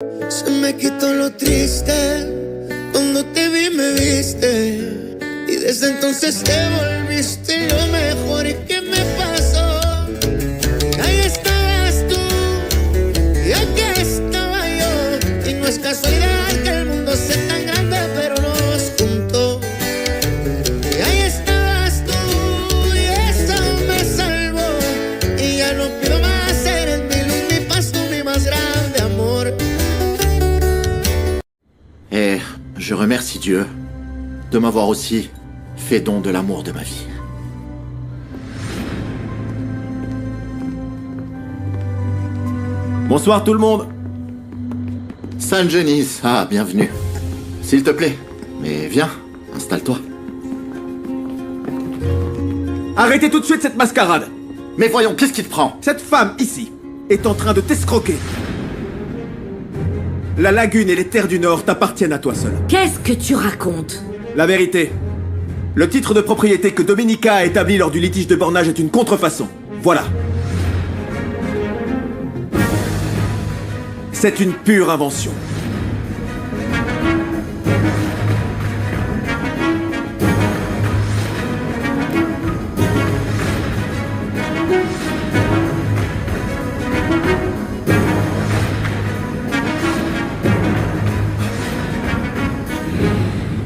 Se me quitó lo triste, cuando te vi me viste, y desde entonces te volviste lo mejor. ¿Y qué me pasó? Ahí estabas tú, y aquí estaba yo, y no es casualidad que el mundo sea tan grande, pero nos juntó. Y ahí estabas tú, y eso me salvó, y ya no pido más, eres mi luz, mi paz, tú mi más grande amor. Et je remercie Dieu de m'avoir aussi fait don de l'amour de ma vie. Bonsoir tout le monde. Sainte Genise, ah, bienvenue. S'il te plaît, mais viens, installe-toi. Arrêtez tout de suite cette mascarade. Mais voyons, qu'est-ce qui te prend? Cette femme ici est en train de t'escroquer. La lagune et les terres du Nord t'appartiennent à toi seul. Qu'est-ce que tu racontes? La vérité. Le titre de propriété que Domenica a établi lors du litige de bornage est une contrefaçon. Voilà. C'est une pure invention.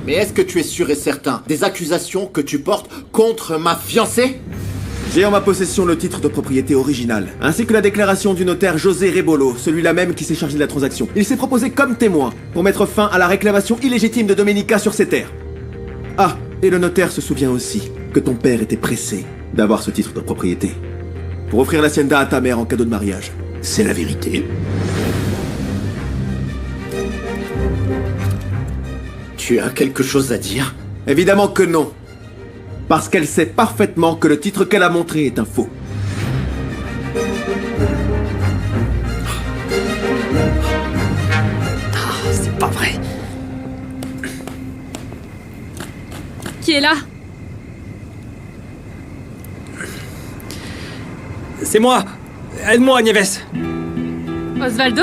Mais est-ce que tu es sûr et certain des accusations que tu portes contre ma fiancée? J'ai en ma possession le titre de propriété original, ainsi que la déclaration du notaire José Rebolo, celui-là même qui s'est chargé de la transaction. Il s'est proposé comme témoin pour mettre fin à la réclamation illégitime de Domenica sur ses terres. Ah, et le notaire se souvient aussi que ton père était pressé d'avoir ce titre de propriété pour offrir l'hacienda à ta mère en cadeau de mariage. C'est la vérité. Tu as quelque chose à dire? Évidemment que non. Parce qu'elle sait parfaitement que le titre qu'elle a montré est un faux. C'est pas vrai. Qui est là? C'est moi. Aide-moi, Nieves. Osvaldo?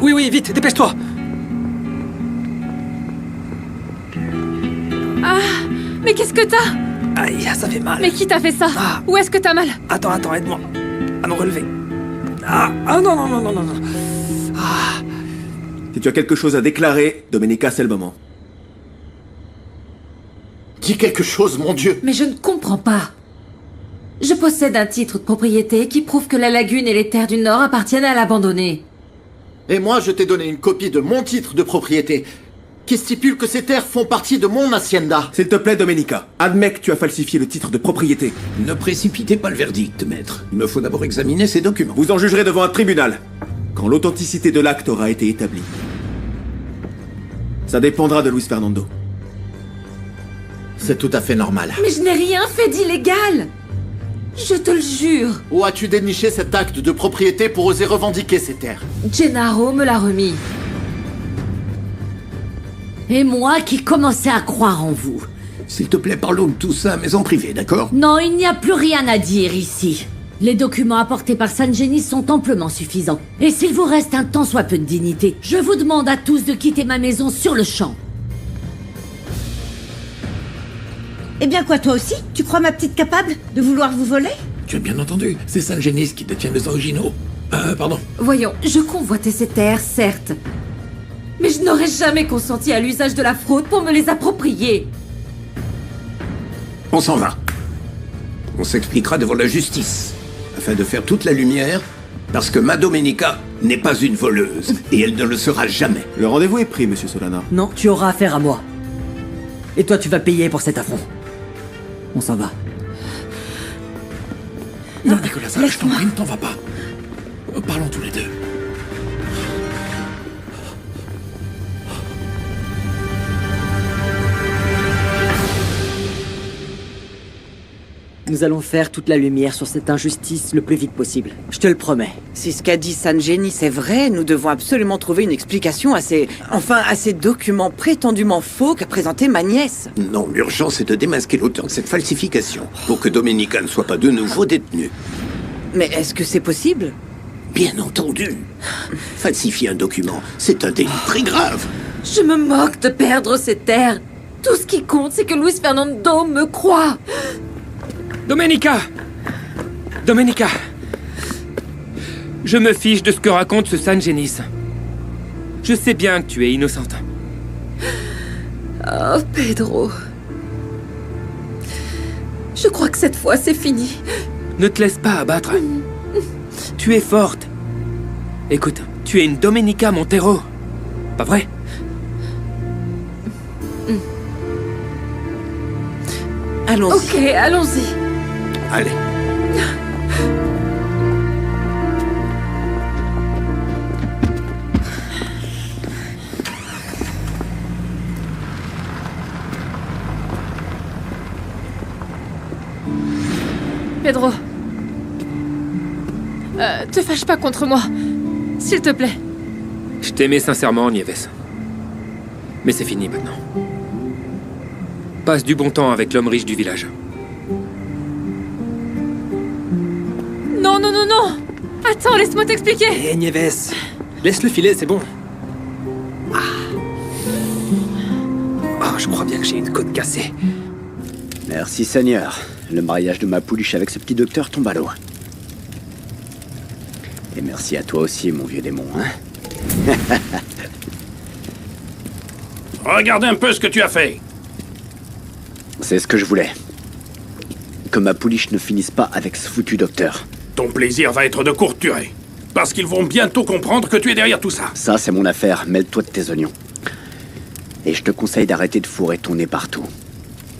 Oui, oui, vite, dépêche-toi. Ah, mais qu'est-ce que t'as? Aïe, ça fait mal. Mais qui t'a fait ça? Ah. Où est-ce que t'as mal? Attends, aide-moi à me relever. Ah, non. Ah, Si tu as quelque chose à déclarer, Domenica, c'est le moment. Dis quelque chose, mon Dieu! Mais je ne comprends pas. Je possède un titre de propriété qui prouve que la lagune et les terres du Nord appartiennent à l'abandonné. Et moi, je t'ai donné une copie de mon titre de propriété qui stipule que ces terres font partie de mon hacienda. S'il te plaît, Domenica, admets que tu as falsifié le titre de propriété. Ne précipitez pas le verdict, maître. Il me faut d'abord examiner ces documents. Vous en jugerez devant un tribunal, quand l'authenticité de l'acte aura été établie. Ça dépendra de Luis Fernando. C'est tout à fait normal. Mais je n'ai rien fait d'illégal. Je te le jure. Où as-tu déniché cet acte de propriété pour oser revendiquer ces terres? Gennaro me l'a remis. Et moi qui commençais à croire en vous. S'il te plaît, parlons de tout ça, mais en privé, d'accord? Non, il n'y a plus rien à dire ici. Les documents apportés par San Genis sont amplement suffisants. Et s'il vous reste un tant soit peu de dignité, je vous demande à tous de quitter ma maison sur le champ. Eh bien quoi, toi aussi? Tu crois ma petite capable de vouloir vous voler? Tu as bien entendu, c'est Saint Génis qui détient les originaux. Pardon. Voyons, je convoitais ces terres, certes. Mais je n'aurais jamais consenti à l'usage de la fraude pour me les approprier. On s'en va. On s'expliquera devant la justice, afin de faire toute la lumière, parce que ma Domenica n'est pas une voleuse, et elle ne le sera jamais. Le rendez-vous est pris, monsieur Solana. Non, tu auras affaire à moi. Et toi, tu vas payer pour cet affront. On s'en va. Non, Nicolas, je t'en prie, ne t'en va pas. Parlons tous les deux. Nous allons faire toute la lumière sur cette injustice le plus vite possible. Je te le promets. Si ce qu'a dit San Genis est vrai, nous devons absolument trouver une explication à ces documents prétendument faux qu'a présenté ma nièce. Non, l'urgence est de démasquer l'auteur de cette falsification, pour que Domenica ne soit pas de nouveau détenue. Mais est-ce que c'est possible? Bien entendu. Falsifier un document, c'est un délit très grave. Je me moque de perdre ces terres. Tout ce qui compte, c'est que Luis Fernando me croit. Domenica! Domenica! Je me fiche de ce que raconte ce San Genis. Je sais bien que tu es innocente. Oh, Pedro. Je crois que cette fois, c'est fini. Ne te laisse pas abattre. Tu es forte. Écoute, tu es une Domenica Montero. Pas vrai? Allons-y. Ok, allons-y. Allez. Pedro. Te fâche pas contre moi. S'il te plaît. Je t'aimais sincèrement, Nieves. Mais c'est fini maintenant. Passe du bon temps avec l'homme riche du village. Non, non, non, non! Attends, laisse-moi t'expliquer! Hé, Nieves. Laisse-le filer, c'est bon. Ah, je crois bien que j'ai une côte cassée. Merci Seigneur. Le mariage de ma pouliche avec ce petit docteur tombe à l'eau. Et merci à toi aussi, mon vieux démon, hein? Regardez un peu ce que tu as fait. C'est ce que je voulais. Que ma pouliche ne finisse pas avec ce foutu docteur. Ton plaisir va être de courte durée. Parce qu'ils vont bientôt comprendre que tu es derrière tout ça. Ça, c'est mon affaire. Mêle-toi de tes oignons. Et je te conseille d'arrêter de fourrer ton nez partout.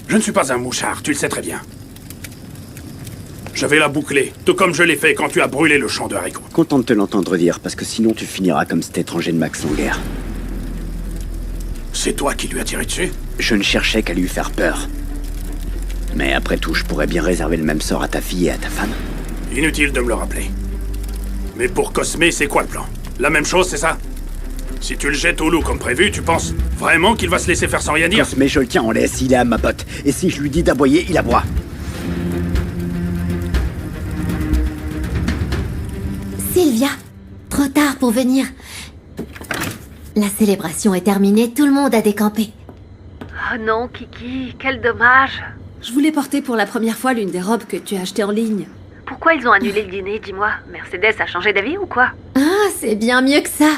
Je ne suis pas un mouchard, tu le sais très bien. Je vais la boucler, tout comme je l'ai fait quand tu as brûlé le champ de haricots. Content de te l'entendre dire, parce que sinon tu finiras comme cet étranger de Max en guerre. C'est toi qui lui as tiré dessus? Je ne cherchais qu'à lui faire peur. Mais après tout, je pourrais bien réserver le même sort à ta fille et à ta femme. Inutile de me le rappeler. Mais pour Cosme, c'est quoi le plan? La même chose, c'est ça? Si tu le jettes au loup comme prévu, tu penses vraiment qu'il va se laisser faire sans rien dire? Cosme, je le tiens en laisse, il est à ma pote. Et si je lui dis d'aboyer, il aboie. Sylvia, trop tard pour venir. La célébration est terminée, tout le monde a décampé. Oh non, Kiki, quel dommage. Je voulais porter pour la première fois l'une des robes que tu as achetées en ligne. Pourquoi ils ont annulé le dîner, dis-moi? Mercedes a changé d'avis ou quoi? Ah, c'est bien mieux que ça.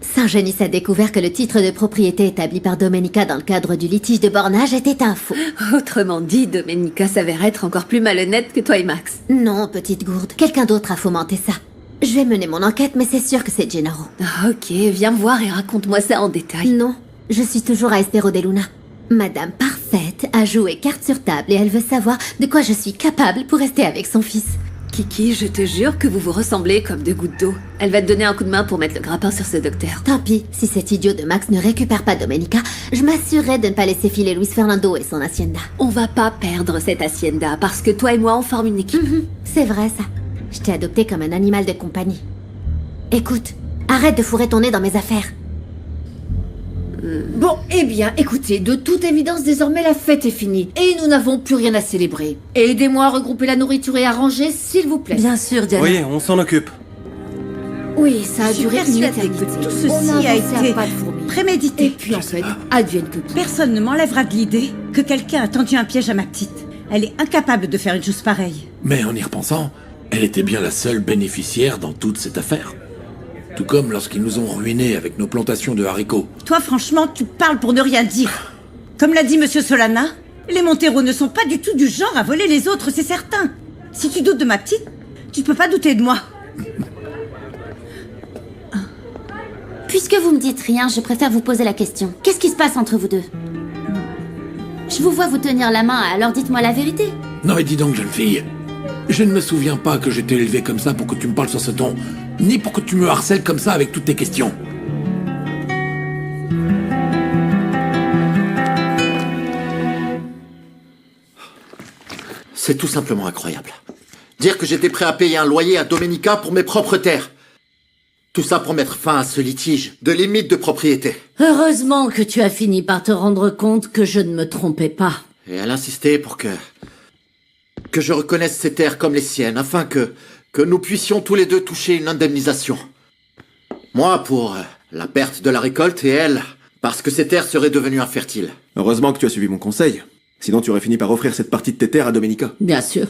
Saint-Genis a découvert que le titre de propriété établi par Domenica dans le cadre du litige de bornage était un faux. Autrement dit, Domenica s'avère être encore plus malhonnête que toi et Max. Non, petite gourde, quelqu'un d'autre a fomenté ça. Je vais mener mon enquête, mais c'est sûr que c'est Gennaro. Ok, viens me voir et raconte-moi ça en détail. Non, je suis toujours à Estero de Luna. Madame Parfaite a joué carte sur table et elle veut savoir de quoi je suis capable pour rester avec son fils. Kiki, je te jure que vous vous ressemblez comme deux gouttes d'eau. Elle va te donner un coup de main pour mettre le grappin sur ce docteur. Tant pis, si cet idiot de Max ne récupère pas Domenica, je m'assurerai de ne pas laisser filer Luis Fernando et son hacienda. On va pas perdre cette hacienda parce que toi et moi on forme une équipe. C'est vrai ça. Je t'ai adopté comme un animal de compagnie. Écoute, arrête de fourrer ton nez dans mes affaires. Bon, eh bien, écoutez, de toute évidence, désormais la fête est finie et nous n'avons plus rien à célébrer. Aidez-moi à regrouper la nourriture et à ranger, s'il vous plaît. Bien sûr, Diana. Oui, on s'en occupe. Oui, ça a duré une persuadée éternité. que tout ceci a été prémédité. Et puis en fait, advienne que pourra. Personne ne m'enlèvera de l'idée que quelqu'un a tendu un piège à ma petite. Elle est incapable de faire une chose pareille. Mais en y repensant, elle était bien la seule bénéficiaire dans toute cette affaire. Tout comme lorsqu'ils nous ont ruinés avec nos plantations de haricots. Toi, franchement, tu parles pour ne rien dire. Comme l'a dit Monsieur Solana, les Montero ne sont pas du tout du genre à voler les autres, c'est certain. Si tu doutes de ma petite, tu ne peux pas douter de moi. Puisque vous me dites rien, je préfère vous poser la question. Qu'est-ce qui se passe entre vous deux? Je vous vois vous tenir la main, alors dites-moi la vérité. Non mais dis donc, jeune fille, je ne me souviens pas que je t'ai élevé comme ça pour que tu me parles sur ce ton, ni pour que tu me harcèles comme ça avec toutes tes questions. C'est tout simplement incroyable. Dire que j'étais prêt à payer un loyer à Domenica pour mes propres terres. Tout ça pour mettre fin à ce litige de limite de propriété. Heureusement que tu as fini par te rendre compte que je ne me trompais pas. Et elle insistait pour que je reconnaisse ces terres comme les siennes, afin que que nous puissions tous les deux toucher une indemnisation. Moi pour la perte de la récolte et elle parce que ces terres seraient devenues infertiles. Heureusement que tu as suivi mon conseil. Sinon tu aurais fini par offrir cette partie de tes terres à Domenica. Bien sûr.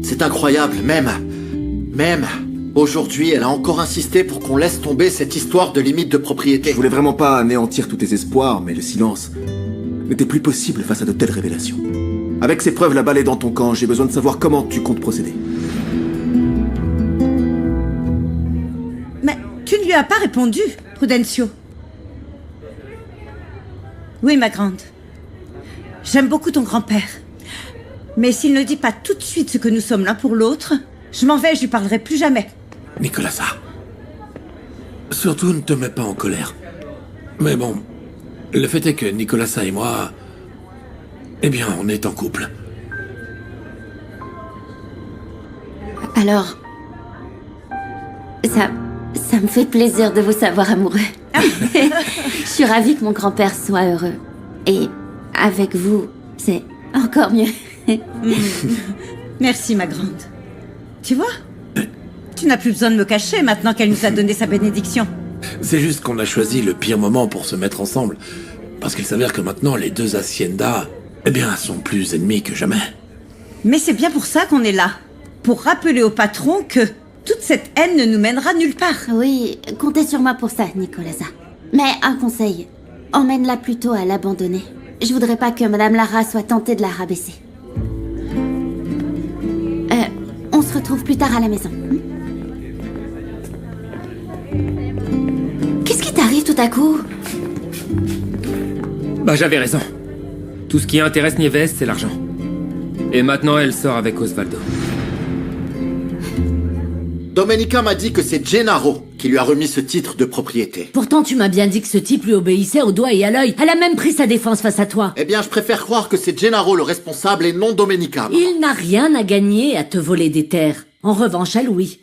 C'est incroyable, même aujourd'hui, elle a encore insisté pour qu'on laisse tomber cette histoire de limite de propriété. Je voulais vraiment pas anéantir tous tes espoirs, mais le silence n'était plus possible face à de telles révélations. Avec ces preuves, la balle est dans ton camp, j'ai besoin de savoir comment tu comptes procéder. Mais tu ne lui as pas répondu, Prudencio. Oui, ma grande. J'aime beaucoup ton grand-père. Mais s'il ne dit pas tout de suite ce que nous sommes l'un pour l'autre, je m'en vais et je lui parlerai plus jamais. Nicolasa, surtout ne te mets pas en colère. Mais bon, le fait est que Nicolasa et moi, eh bien, on est en couple. Alors, ça me fait plaisir de vous savoir amoureux. Je suis ravie que mon grand-père soit heureux. Et avec vous, c'est encore mieux. Merci, ma grande. Tu vois, tu n'as plus besoin de me cacher maintenant qu'elle nous a donné sa bénédiction. C'est juste qu'on a choisi le pire moment pour se mettre ensemble. Parce qu'il s'avère que maintenant, les deux haciendas, eh bien, sont plus ennemis que jamais. Mais c'est bien pour ça qu'on est là. Pour rappeler au patron que toute cette haine ne nous mènera nulle part. Oui, comptez sur moi pour ça, Nicolasa. Mais un conseil, emmène-la plutôt à l'abandonner. Je voudrais pas que Madame Lara soit tentée de la rabaisser. On se retrouve plus tard à la maison. Qu'est-ce qui t'arrive tout à coup? Bah j'avais raison. Tout ce qui intéresse Nieves, c'est l'argent. Et maintenant, elle sort avec Osvaldo. Domenica m'a dit que c'est Gennaro qui lui a remis ce titre de propriété. Pourtant, tu m'as bien dit que ce type lui obéissait au doigt et à l'œil. Elle a même pris sa défense face à toi. Eh bien, je préfère croire que c'est Gennaro le responsable et non Domenica. Il n'a rien à gagner à te voler des terres. En revanche, à Louis.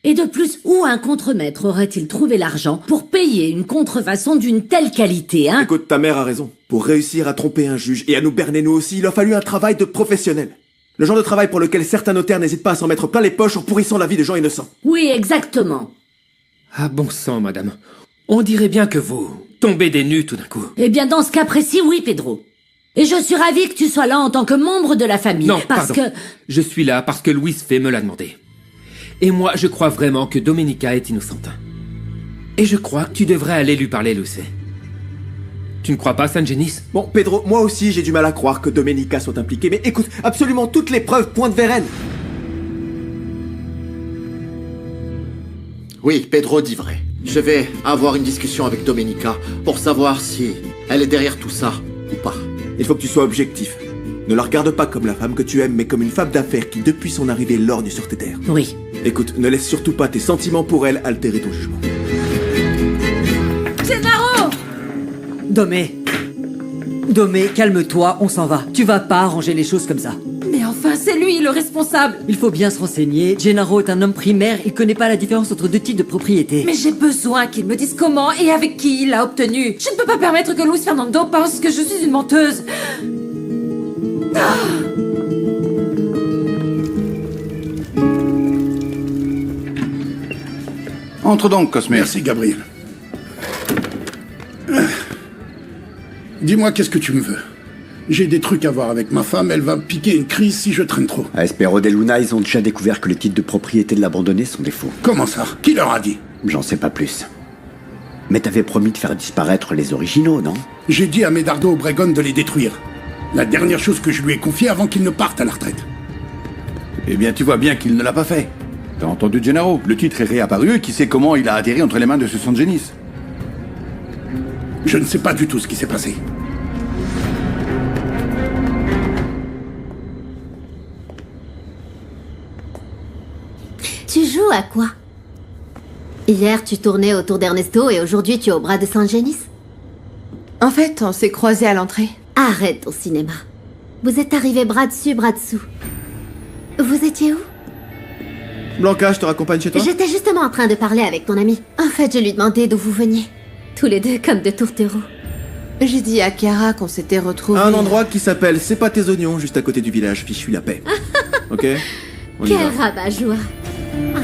Et de plus, où un contremaître aurait-il trouvé l'argent pour payer une contrefaçon d'une telle qualité, hein? Écoute, ta mère a raison. Pour réussir à tromper un juge et à nous berner nous aussi, il a fallu un travail de professionnel. Le genre de travail pour lequel certains notaires n'hésitent pas à s'en mettre plein les poches en pourrissant la vie de gens innocents. Oui, exactement. Ah bon sang, madame. On dirait bien que vous tombez des nues tout d'un coup. Eh bien, dans ce cas précis, oui, Pedro. Et je suis ravie que tu sois là en tant que membre de la famille. Non, parce pardon. que... Je suis là parce que Louis Fay me l'a demandé. Et moi, je crois vraiment que Domenica est innocente. Et je crois que tu devrais aller lui parler, Luce. Tu ne crois pas, San Genis? Bon, Pedro, moi aussi j'ai du mal à croire que Domenica soit impliquée, mais écoute, absolument toutes les preuves pointent vers elle. Oui, Pedro dit vrai. Je vais avoir une discussion avec Domenica pour savoir si elle est derrière tout ça ou pas. Il faut que tu sois objectif. Ne la regarde pas comme la femme que tu aimes, mais comme une femme d'affaires qui, depuis son arrivée, lorgne sur tes terres. Oui. Écoute, ne laisse surtout pas tes sentiments pour elle altérer ton jugement. Gennaro! Domé, calme-toi, on s'en va. Tu vas pas arranger les choses comme ça. Mais enfin, c'est lui le responsable. Il faut bien se renseigner. Gennaro est un homme primaire, il connaît pas la différence entre deux types de propriété. Mais j'ai besoin qu'il me dise comment et avec qui il l'a obtenu. Je ne peux pas permettre que Luis Fernando pense que je suis une menteuse. Ah! Entre donc, Cosme. Merci, Gabriel. Dis-moi, qu'est-ce que tu me veux? J'ai des trucs à voir avec ma femme, elle va me piquer une crise si je traîne trop. À Espero de Luna, ils ont déjà découvert que les titres de propriété de l'abandonné sont des faux. Comment ça? Qui leur a dit? J'en sais pas plus. Mais t'avais promis de faire disparaître les originaux, non? J'ai dit à Medardo Obregon de les détruire. La dernière chose que je lui ai confiée avant qu'il ne parte à la retraite. Eh bien, tu vois bien qu'il ne l'a pas fait. T'as entendu Gennaro? Le titre est réapparu et qui sait comment il a atterri entre les mains de ce San Genis? Je ne sais pas du tout ce qui s'est passé. Tu joues à quoi? Hier, tu tournais autour d'Ernesto et aujourd'hui, tu es au bras de San Genis? En fait, on s'est croisés à l'entrée. Arrête ton cinéma. Vous êtes arrivés bras dessus, bras dessous. Vous étiez où? Blanca, je te raccompagne chez toi? J'étais justement en train de parler avec ton ami. En fait, je lui demandais d'où vous veniez. Tous les deux comme de tourtereaux. J'ai dit à Chiara qu'on s'était retrouvés... À un endroit qui s'appelle C'est pas tes oignons, juste à côté du village, fichu la paix. Ok? On y Quel va. rabat-joie. Ah.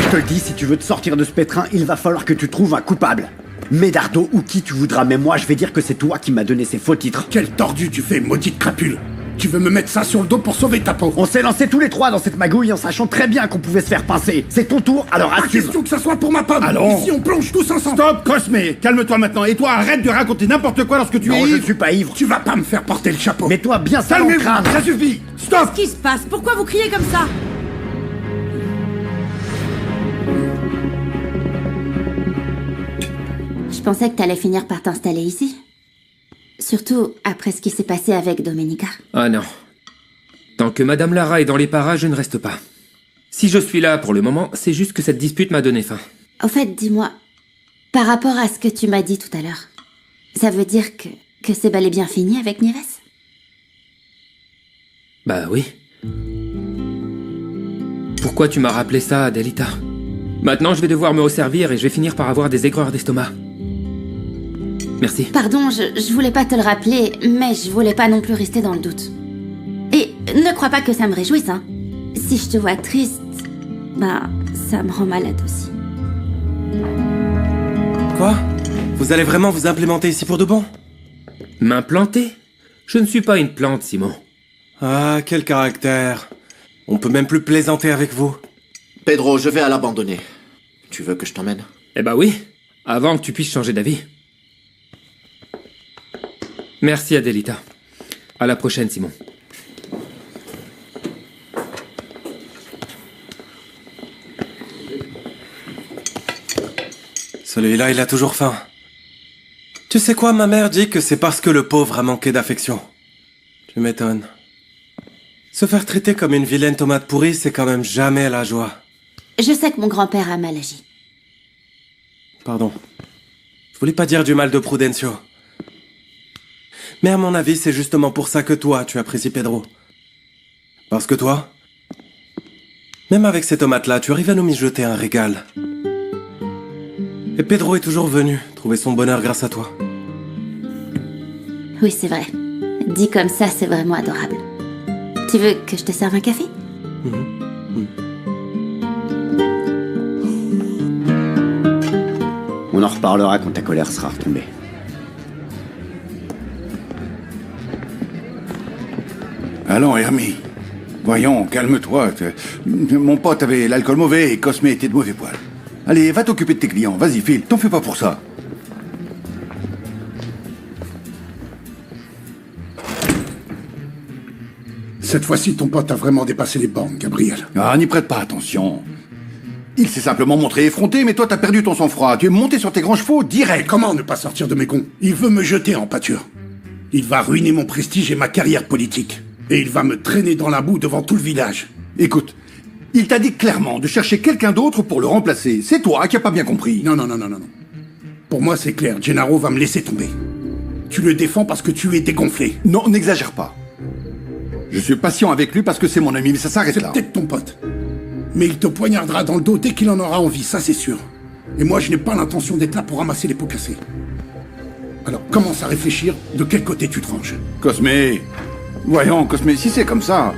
Je te le dis, si tu veux te sortir de ce pétrin, il va falloir que tu trouves un coupable. Médardo ou qui tu voudras, mais moi je vais dire que c'est toi qui m'as donné ces faux titres. Quel tordu tu fais, maudite crapule! Tu veux me mettre ça sur le dos pour sauver ta peau? On s'est lancés tous les trois dans cette magouille en sachant très bien qu'on pouvait se faire pincer. C'est ton tour, alors Pas assume. question que ça soit pour ma pomme! Allons. Ici on plonge tous ensemble! Stop, Cosme! Calme-toi maintenant. Et toi, arrête de raconter n'importe quoi lorsque tu es Non, je ne ivre. suis pas ivre. Tu vas pas me faire porter le chapeau! Mets-toi bien ça dans le Calmez-vous, crâne. ça suffit. Stop! Qu'est-ce qui se passe? Pourquoi vous criez comme ça? Je pensais que t'allais finir par t'installer ici. Surtout après ce qui s'est passé avec Domenica. Ah non. Tant que Madame Lara est dans les parages, je ne reste pas. Si je suis là pour le moment, c'est juste que cette dispute m'a donné faim. Au fait, dis-moi, par rapport à ce que tu m'as dit tout à l'heure, ça veut dire que c'est bel et bien fini avec Nieves? Bah oui. Pourquoi tu m'as rappelé ça, Adelita? Maintenant, je vais devoir me resservir et je vais finir par avoir des aigreurs d'estomac. Merci. Pardon, je voulais pas te le rappeler, mais je voulais pas non plus rester dans le doute. Et ne crois pas que ça me réjouisse, hein. Si je te vois triste, bah, ça me rend malade aussi. Quoi? Vous allez vraiment vous implémenter ici pour de bon? M'implanter? Je ne suis pas une plante, Simon. Ah, quel caractère. On peut même plus plaisanter avec vous. Pedro, je vais à l'abandonner. Tu veux que je t'emmène? Eh bah oui, avant que tu puisses changer d'avis. Merci, Adelita. À la prochaine, Simon. Celui-là, il a toujours faim. Tu sais quoi, ma mère dit que c'est parce que le pauvre a manqué d'affection. Tu m'étonnes. Se faire traiter comme une vilaine tomate pourrie, c'est quand même jamais la joie. Je sais que mon grand-père a mal agi. Pardon. Je voulais pas dire du mal de Prudencio. Mais à mon avis, c'est justement pour ça que toi, tu apprécies Pedro. Parce que toi, même avec ces tomates-là, tu arrives à nous mijoter un régal. Et Pedro est toujours venu trouver son bonheur grâce à toi. Oui, c'est vrai. Dit comme ça, c'est vraiment adorable. Tu veux que je te serve un café? On en reparlera quand ta colère sera retombée. Allons, Hermie. Voyons, calme-toi. Mon pote avait l'alcool mauvais et Cosme était de mauvais poil. Allez, va t'occuper de tes clients. Vas-y, file. T'en fais pas pour ça. Cette fois-ci, ton pote a vraiment dépassé les bornes, Gabriel. Ah, n'y prête pas attention. Il s'est simplement montré effronté, mais toi t'as perdu ton sang-froid. Tu es monté sur tes grands chevaux direct. Comment ne pas sortir de mes gonds? Il veut me jeter en pâture. Il va ruiner mon prestige et ma carrière politique. Et il va me traîner dans la boue devant tout le village. Écoute, il t'a dit clairement de chercher quelqu'un d'autre pour le remplacer. C'est toi qui n'as pas bien compris. Non. Pour moi, c'est clair. Gennaro va me laisser tomber. Tu le défends parce que tu es dégonflé. Non, n'exagère pas. Je suis patient avec lui parce que c'est mon ami, mais ça s'arrête là. C'est peut-être ton pote. Mais il te poignardera dans le dos dès qu'il en aura envie, ça c'est sûr. Et moi, je n'ai pas l'intention d'être là pour ramasser les pots cassés. Alors, commence à réfléchir de quel côté tu te ranges. Cosme, voyons, Cosme, si c'est comme ça...